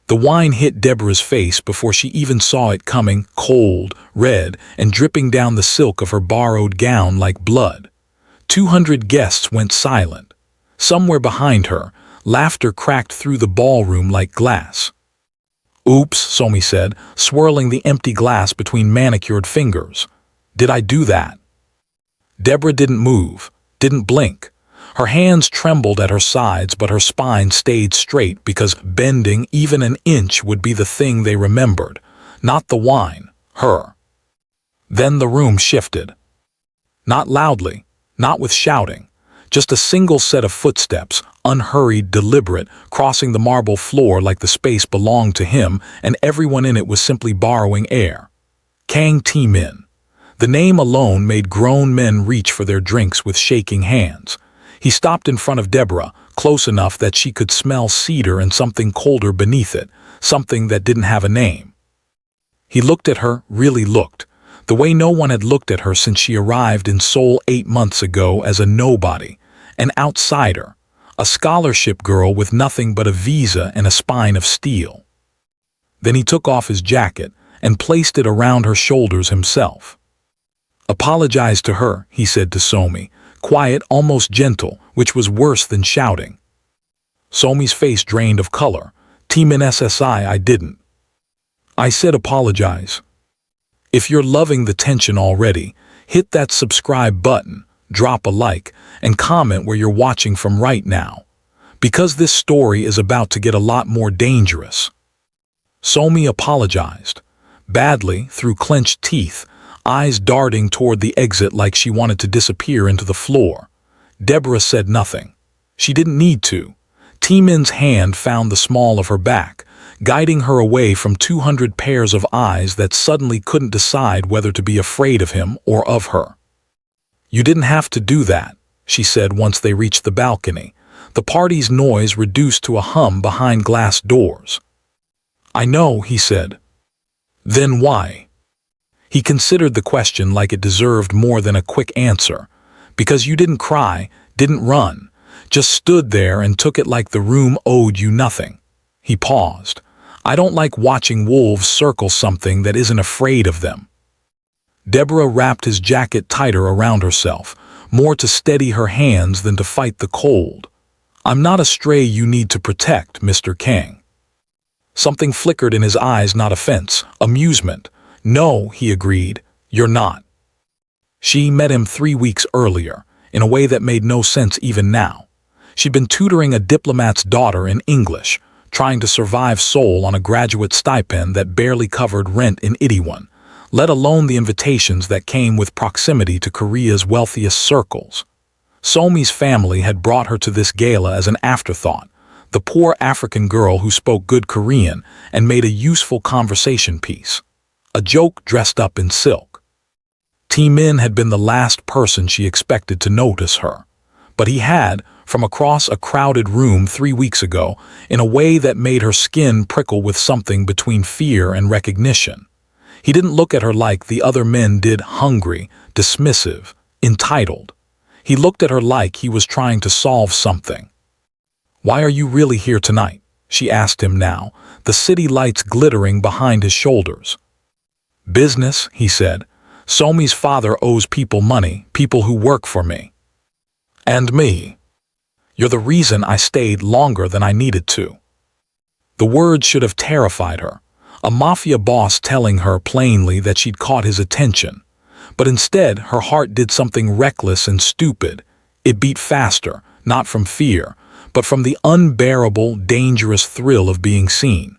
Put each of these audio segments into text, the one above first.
The wine hit Deborah's face before she even saw it coming, cold, red, and dripping down the silk of her borrowed gown like blood. 200 guests went silent. Somewhere behind her, laughter cracked through the ballroom like glass. "Oops," Somi said, swirling the empty glass between manicured fingers. "Did I do that?" Deborah didn't move, didn't blink. Her hands trembled at her sides, but her spine stayed straight because bending even an inch would be the thing they remembered, not the wine, her. Then the room shifted. Not loudly, not with shouting, just a single set of footsteps, unhurried, deliberate, crossing the marble floor like the space belonged to him and everyone in it was simply borrowing air. Kang Tae-min. The name alone made grown men reach for their drinks with shaking hands. He stopped in front of Deborah, close enough that she could smell cedar and something colder beneath it, something that didn't have a name. He looked at her, really looked, the way no one had looked at her since she arrived in Seoul 8 months ago as a nobody, an outsider, a scholarship girl with nothing but a visa and a spine of steel. Then he took off his jacket and placed it around her shoulders himself. "Apologize to her," he said to Somi, quiet, almost gentle, which was worse than shouting. Somi's face drained of color. "Tae-min SSI, I didn't. I said apologize. If you're loving the tension already, hit that subscribe button, drop a like, and comment where you're watching from right now, because this story is about to get a lot more dangerous." Somi apologized, badly, through clenched teeth, eyes darting toward the exit like she wanted to disappear into the floor. Deborah said nothing. She didn't need to. Tae-min's hand found the small of her back, guiding her away from 200 pairs of eyes that suddenly couldn't decide whether to be afraid of him or of her. "You didn't have to do that," she said once they reached the balcony, the party's noise reduced to a hum behind glass doors. "I know," he said. "Then why?" He considered the question like it deserved more than a quick answer. "Because you didn't cry, didn't run, just stood there and took it like the room owed you nothing." He paused. "I don't like watching wolves circle something that isn't afraid of them." Deborah wrapped his jacket tighter around herself, more to steady her hands than to fight the cold. "I'm not a stray you need to protect, Mr. Kang." Something flickered in his eyes, not offense, amusement. "No," he agreed, "you're not." She met him 3 weeks earlier, in a way that made no sense even now. She'd been tutoring a diplomat's daughter in English, trying to survive Seoul on a graduate stipend that barely covered rent in Itaewon, let alone the invitations that came with proximity to Korea's wealthiest circles. Somi's family had brought her to this gala as an afterthought, the poor African girl who spoke good Korean and made a useful conversation piece. A joke dressed up in silk. Tae-min had been the last person she expected to notice her, but he had, from across a crowded room 3 weeks ago, in a way that made her skin prickle with something between fear and recognition. He didn't look at her like the other men did, hungry, dismissive, entitled. He looked at her like he was trying to solve something. "Why are you really here tonight?" she asked him now, the city lights glittering behind his shoulders. "Business," he said. "Somi's father owes people money, people who work for me. And me. You're the reason I stayed longer than I needed to." The words should have terrified her. A mafia boss telling her plainly that she'd caught his attention. But instead, her heart did something reckless and stupid. It beat faster, not from fear, but from the unbearable, dangerous thrill of being seen.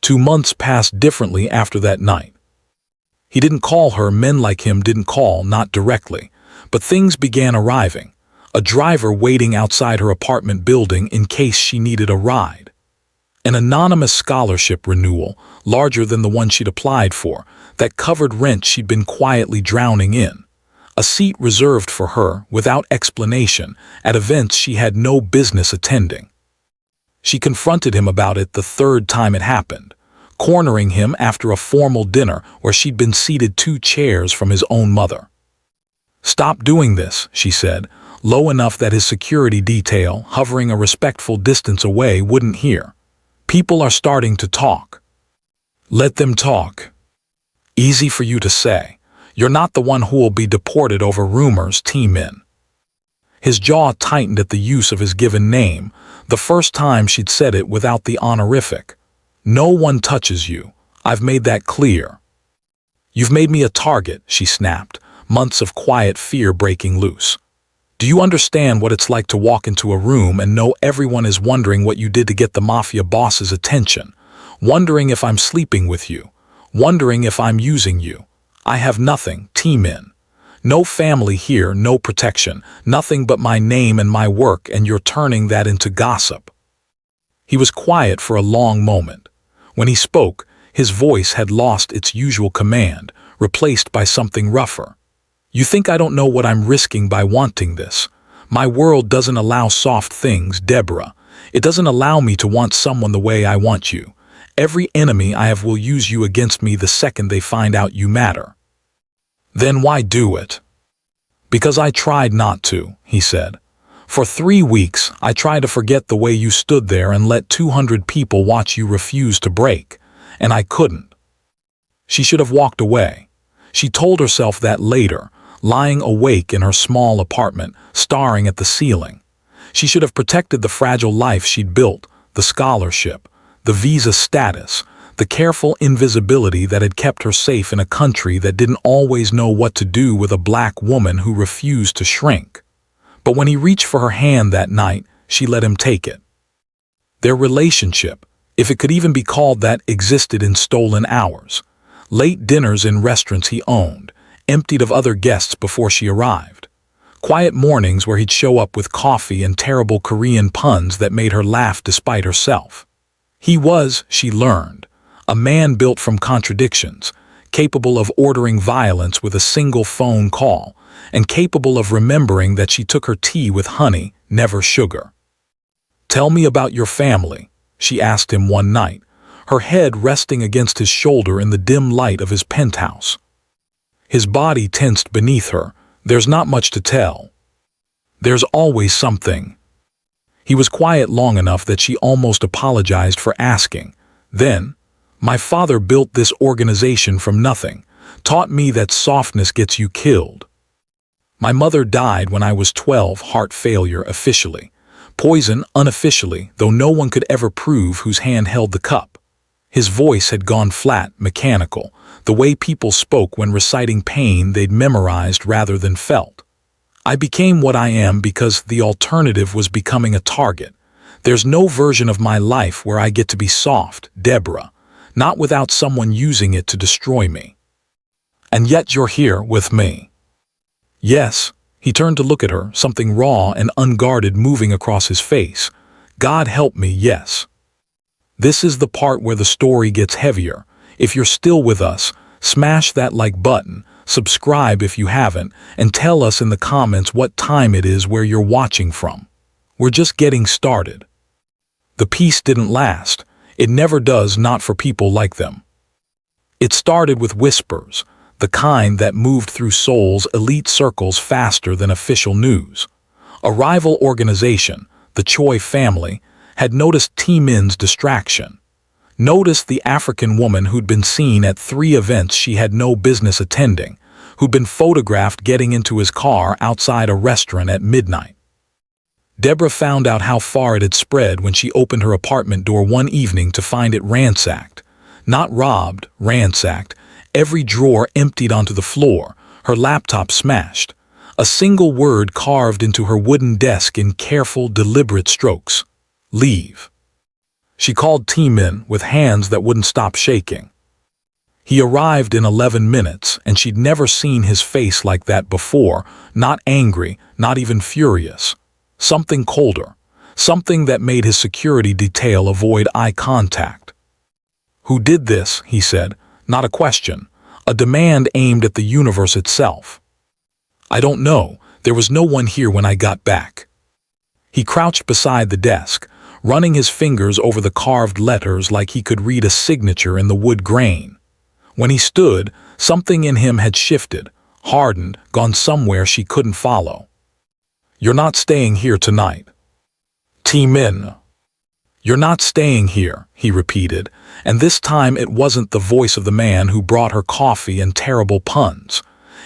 2 months passed differently after that night. He didn't call her, men like him didn't call, not directly, but things began arriving. A driver waiting outside her apartment building in case she needed a ride. An anonymous scholarship renewal, larger than the one she'd applied for, that covered rent she'd been quietly drowning in. A seat reserved for her, without explanation, at events she had no business attending. She confronted him about it the 3rd time it happened, cornering him after a formal dinner where she'd been seated 2 chairs from his own mother. "Stop doing this," she said, low enough that his security detail, hovering a respectful distance away, wouldn't hear. People are starting to talk. Let them talk. Easy for you to say. You're not the one who will be deported over rumors, T-Min. His jaw tightened at the use of his given name, the first time she'd said it without the honorific. No one touches you. I've made that clear. You've made me a target, she snapped, months of quiet fear breaking loose. Do you understand what it's like to walk into a room and know everyone is wondering what you did to get the mafia boss's attention, wondering if I'm sleeping with you, wondering if I'm using you? I have nothing, T-Min. No family here, no protection, nothing but my name and my work, and you're turning that into gossip. He was quiet for a long moment. When he spoke, his voice had lost its usual command, replaced by something rougher. You think I don't know what I'm risking by wanting this? My world doesn't allow soft things, Deborah. It doesn't allow me to want someone the way I want you. Every enemy I have will use you against me the second they find out you matter. Then why do it? Because I tried not to, he said. For 3 weeks, I tried to forget the way you stood there and let 200 people watch you refuse to break, and I couldn't. She should have walked away. She told herself that later, lying awake in her small apartment, staring at the ceiling. She should have protected the fragile life she'd built, the scholarship, the visa status, the careful invisibility that had kept her safe in a country that didn't always know what to do with a black woman who refused to shrink. But when he reached for her hand that night, she let him take it. Their relationship, if it could even be called that, existed in stolen hours. Late dinners in restaurants he owned, emptied of other guests before she arrived. Quiet mornings where he'd show up with coffee and terrible Korean puns that made her laugh despite herself. He was, she learned, a man built from contradictions, capable of ordering violence with a single phone call, and capable of remembering that she took her tea with honey, never sugar. Tell me about your family, she asked him one night, her head resting against his shoulder in the dim light of his penthouse. His body tensed beneath her. There's not much to tell. There's always something. He was quiet long enough that she almost apologized for asking. Then, my father built this organization from nothing, taught me that softness gets you killed. My mother died when I was 12, heart failure officially, poison unofficially, though no one could ever prove whose hand held the cup. His voice had gone flat, mechanical, the way people spoke when reciting pain they'd memorized rather than felt. I became what I am because the alternative was becoming a target. There's no version of my life where I get to be soft, Deborah, not without someone using it to destroy me. And yet you're here with me. Yes, he turned to look at her, something raw and unguarded moving across his face. God help me, yes. This is the part where the story gets heavier. If you're still with us, smash that like button, subscribe if you haven't, and tell us in the comments what time it is where you're watching from. We're just getting started. The peace didn't last. It never does, not for people like them. It started with whispers, the kind that moved through Seoul's elite circles faster than official news. A rival organization, the Choi family, had noticed T-Min's distraction. Noticed the African woman who'd been seen at 3 events she had no business attending, who'd been photographed getting into his car outside a restaurant at midnight. Deborah found out how far it had spread when she opened her apartment door one evening to find it ransacked. Not robbed, ransacked. Every drawer emptied onto the floor, her laptop smashed. A single word carved into her wooden desk in careful, deliberate strokes. Leave. She called T-Min with hands that wouldn't stop shaking. He arrived in 11 minutes, and she'd never seen his face like that before, not angry, not even furious. Something colder, something that made his security detail avoid eye contact. Who did this, he said, not a question, a demand aimed at the universe itself. I don't know, there was no one here when I got back. He crouched beside the desk, running his fingers over the carved letters like he could read a signature in the wood grain. When he stood, something in him had shifted, hardened, gone somewhere she couldn't follow. You're not staying here tonight. T-Min. "You're not staying here," he repeated, and this time it wasn't the voice of the man who brought her coffee and terrible puns.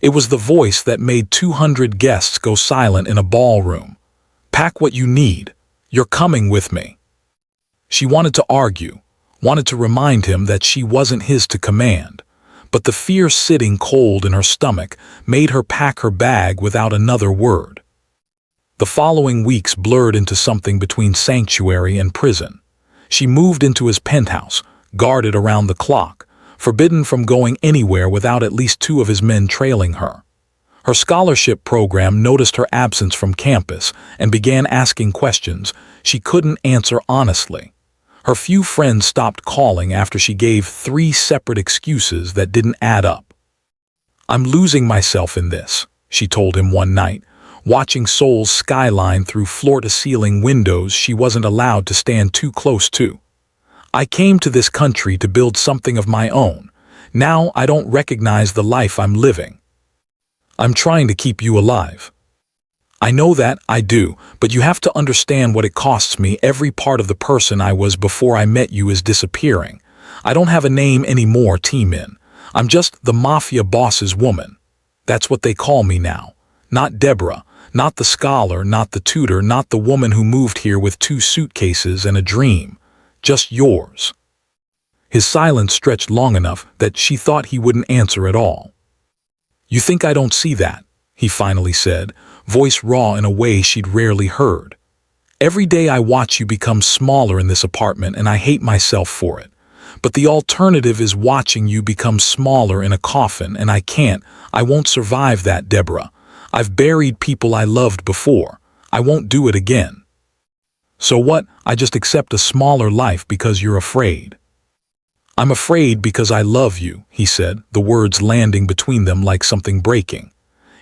It was the voice that made 200 guests go silent in a ballroom. "Pack what you need. You're coming with me." She wanted to argue, wanted to remind him that she wasn't his to command, but the fear sitting cold in her stomach made her pack her bag without another word. The following weeks blurred into something between sanctuary and prison. She moved into his penthouse, guarded around the clock, forbidden from going anywhere without at least 2 of his men trailing her. Her scholarship program noticed her absence from campus and began asking questions she couldn't answer honestly. Her few friends stopped calling after she gave 3 separate excuses that didn't add up. "I'm losing myself in this," she told him one night, watching Seoul's skyline through floor-to-ceiling windows she wasn't allowed to stand too close to. "I came to this country to build something of my own. Now I don't recognize the life I'm living. I'm trying to keep you alive. I know that, I do, but you have to understand what it costs me. Every part of the person I was before I met you is disappearing. I don't have a name anymore, T-Min. I'm just the Mafia boss's woman. That's what they call me now. Not Deborah, not the scholar, not the tutor, not the woman who moved here with 2 suitcases and a dream. Just yours." His silence stretched long enough that she thought he wouldn't answer at all. "You think I don't see that?" he finally said, voice raw in a way she'd rarely heard. "Every day I watch you become smaller in this apartment and I hate myself for it. But the alternative is watching you become smaller in a coffin, and I won't survive that, Deborah. I've buried people I loved before. I won't do it again." "So what? I just accept a smaller life because you're afraid." "I'm afraid because I love you," he said, the words landing between them like something breaking.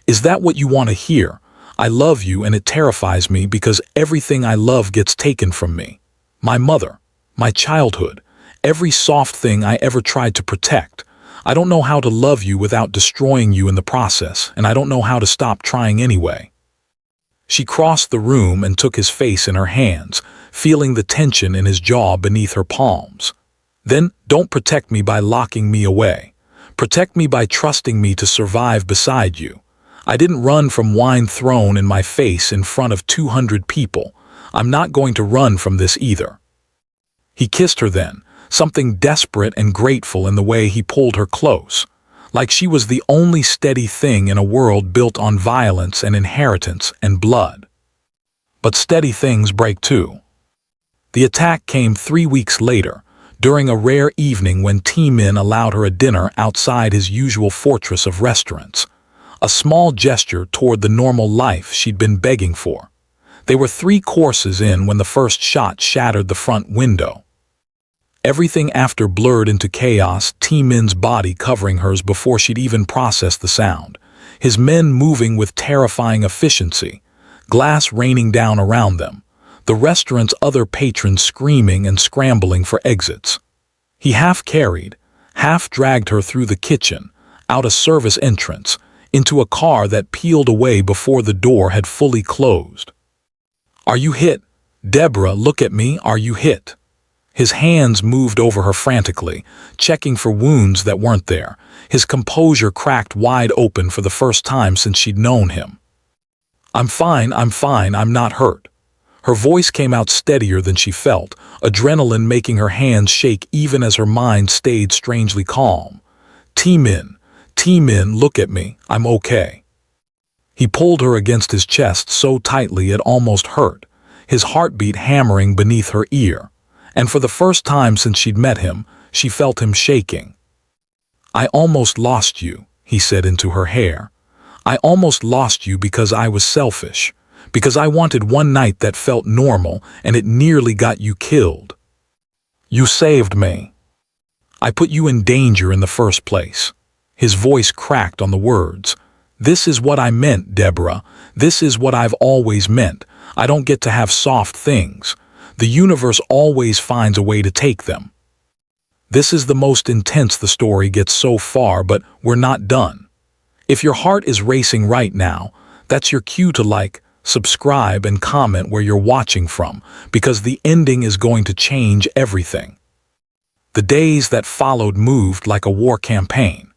"Is that what you want to hear? I love you and it terrifies me because everything I love gets taken from me. My mother, my childhood, every soft thing I ever tried to protect. I don't know how to love you without destroying you in the process, and I don't know how to stop trying anyway." She crossed the room and took his face in her hands, feeling the tension in his jaw beneath her palms. "Then don't protect me by locking me away. Protect me by trusting me to survive beside you. I didn't run from wine thrown in my face in front of 200 people. I'm not going to run from this either." He kissed her then, something desperate and grateful in the way he pulled her close, like she was the only steady thing in a world built on violence and inheritance and blood. But steady things break too. The attack came 3 weeks later, during a rare evening when T-Min allowed her a dinner outside his usual fortress of restaurants, a small gesture toward the normal life she'd been begging for. They were 3 courses in when the first shot shattered the front window. Everything after blurred into chaos, T-Min's body covering hers before she'd even processed the sound, his men moving with terrifying efficiency, glass raining down around them, the restaurant's other patrons screaming and scrambling for exits. He half-carried, half-dragged her through the kitchen, out a service entrance, into a car that peeled away before the door had fully closed. "Are you hit? Deborah, look at me, are you hit?" His hands moved over her frantically, checking for wounds that weren't there, his composure cracked wide open for the first time since she'd known him. I'm fine, I'm not hurt." Her voice came out steadier than she felt, adrenaline making her hands shake even as her mind stayed strangely calm. T-Min, look at me, I'm okay." He pulled her against his chest so tightly it almost hurt, his heartbeat hammering beneath her ear, and for the first time since she'd met him, she felt him shaking. "I almost lost you," he said into her hair. "I almost lost you because I was selfish, because I wanted one night that felt normal and it nearly got you killed. You saved me. I put you in danger in the first place." His voice cracked on the words. "This is what I meant, Deborah. This is what I've always meant. I don't get to have soft things. The universe always finds a way to take them. This is the most intense the story gets so far, but we're not done. If your heart is racing right now, that's your cue to subscribe, and comment where you're watching from, because the ending is going to change everything. The days that followed moved like a war campaign.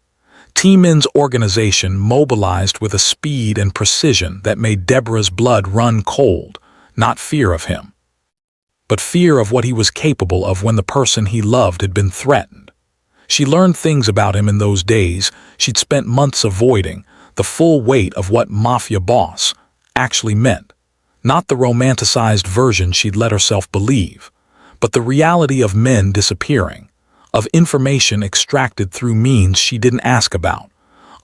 T-Min's organization mobilized with a speed and precision that made Deborah's blood run cold, not fear of him, but fear of what he was capable of when the person he loved had been threatened. She learned things about him in those days she'd spent months avoiding, the full weight of what mafia boss actually meant. Not the romanticized version she'd let herself believe, but the reality of men disappearing, of information extracted through means she didn't ask about,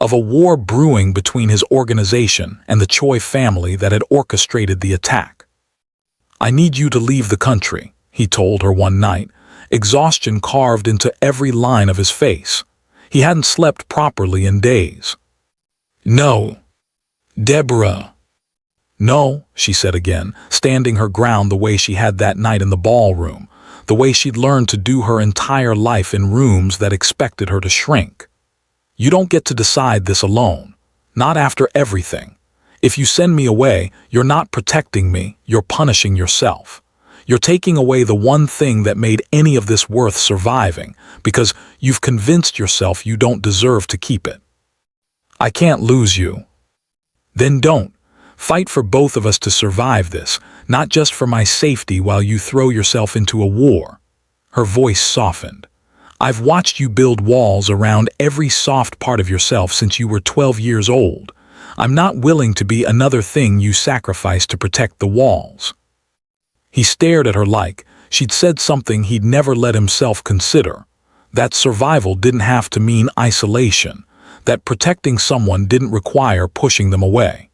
of a war brewing between his organization and the Choi family that had orchestrated the attack. "I need you to leave the country," he told her one night, exhaustion carved into every line of his face. He hadn't slept properly in days. "No, Deborah." "No," she said again, standing her ground the way she had that night in the ballroom, the way she'd learned to do her entire life in rooms that expected her to shrink. "You don't get to decide this alone. Not after everything. If you send me away, you're not protecting me, you're punishing yourself. You're taking away the one thing that made any of this worth surviving, because you've convinced yourself you don't deserve to keep it. I can't lose you." "Then don't. Fight for both of us to survive this, not just for my safety while you throw yourself into a war." Her voice softened. "I've watched you build walls around every soft part of yourself since you were 12 years old. I'm not willing to be another thing you sacrifice to protect the walls." He stared at her like she'd said something he'd never let himself consider. That survival didn't have to mean isolation, that protecting someone didn't require pushing them away.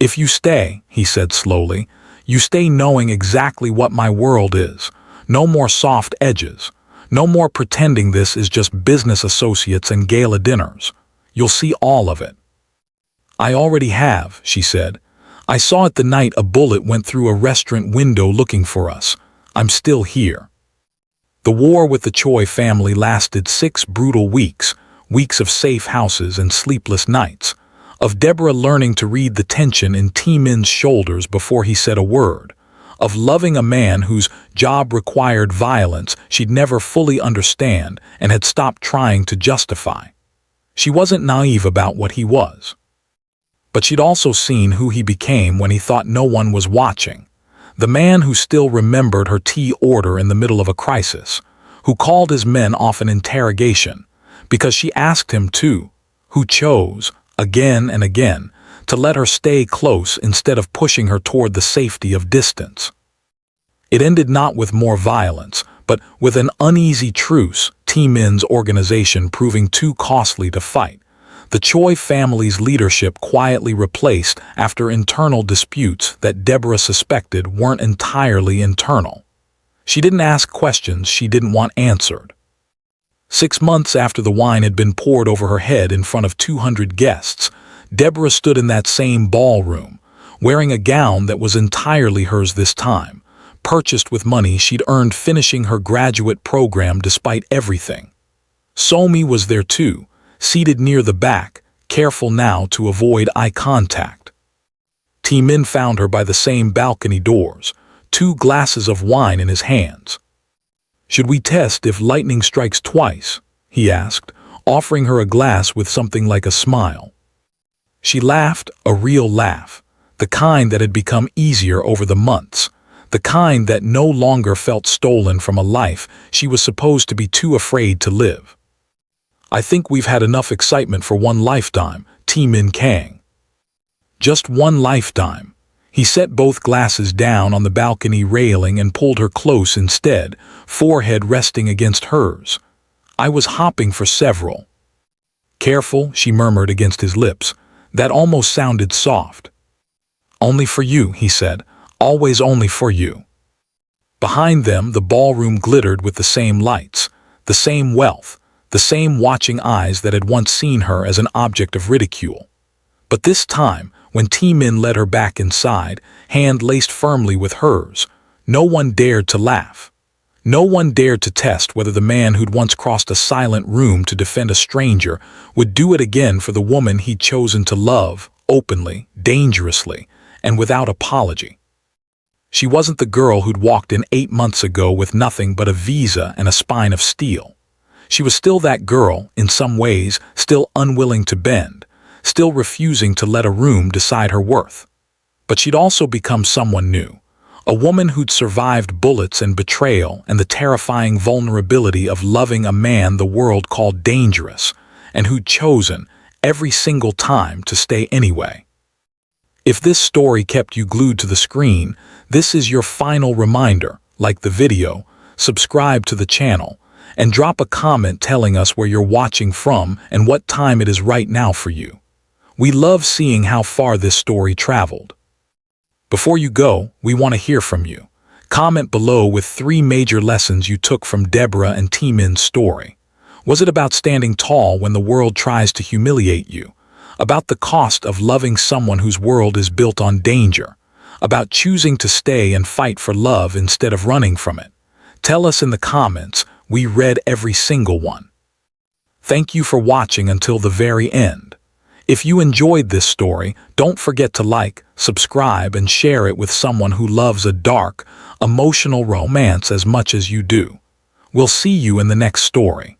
"If you stay," he said slowly, "you stay knowing exactly what my world is. No more soft edges. No more pretending this is just business associates and gala dinners. You'll see all of it." "I already have," she said. "I saw it the night a bullet went through a restaurant window looking for us. I'm still here." The war with the Choi family lasted 6 brutal weeks, weeks of safe houses and sleepless nights, of Deborah learning to read the tension in T-Min's shoulders before he said a word, of loving a man whose job required violence she'd never fully understand and had stopped trying to justify. She wasn't naive about what he was. But she'd also seen who he became when he thought no one was watching. The man who still remembered her tea order in the middle of a crisis, who called his men off an interrogation, because she asked him to, who chose, again and again, to let her stay close instead of pushing her toward the safety of distance. It ended not with more violence, but with an uneasy truce, T-Min's organization proving too costly to fight. The Choi family's leadership quietly replaced after internal disputes that Deborah suspected weren't entirely internal. She didn't ask questions she didn't want answered. 6 months after the wine had been poured over her head in front of 200 guests, Deborah stood in that same ballroom, wearing a gown that was entirely hers this time, purchased with money she'd earned finishing her graduate program despite everything. Somi was there too, seated near the back, careful now to avoid eye contact. T-Min found her by the same balcony doors, 2 glasses of wine in his hands. "Should we test if lightning strikes twice?" he asked, offering her a glass with something like a smile. She laughed, a real laugh, the kind that had become easier over the months, the kind that no longer felt stolen from a life she was supposed to be too afraid to live. "I think we've had enough excitement for one lifetime," T-Min Kang. "Just one lifetime." He set both glasses down on the balcony railing and pulled her close instead, forehead resting against hers. "I was hopping for several." "Careful," she murmured against his lips. That almost sounded soft. "Only for you," he said. "Always only for you." Behind them, the ballroom glittered with the same lights, the same wealth, the same watching eyes that had once seen her as an object of ridicule. But this time, when T-Min led her back inside, hand laced firmly with hers, no one dared to laugh. No one dared to test whether the man who'd once crossed a silent room to defend a stranger would do it again for the woman he'd chosen to love, openly, dangerously, and without apology. She wasn't the girl who'd walked in 8 months ago with nothing but a visa and a spine of steel. She was still that girl, in some ways, still unwilling to bend, still refusing to let a room decide her worth. But she'd also become someone new, a woman who'd survived bullets and betrayal and the terrifying vulnerability of loving a man the world called dangerous, and who'd chosen, every single time, to stay anyway. If this story kept you glued to the screen, this is your final reminder. Like the video, subscribe to the channel, and drop a comment telling us where you're watching from and what time it is right now for you. We love seeing how far this story traveled. Before you go, we want to hear from you. Comment below with 3 major lessons you took from Deborah and T-Min's story. Was it about standing tall when the world tries to humiliate you? About the cost of loving someone whose world is built on danger? About choosing to stay and fight for love instead of running from it? Tell us in the comments. We read every single one. Thank you for watching until the very end. If you enjoyed this story, don't forget to like, subscribe, and share it with someone who loves a dark, emotional romance as much as you do. We'll see you in the next story.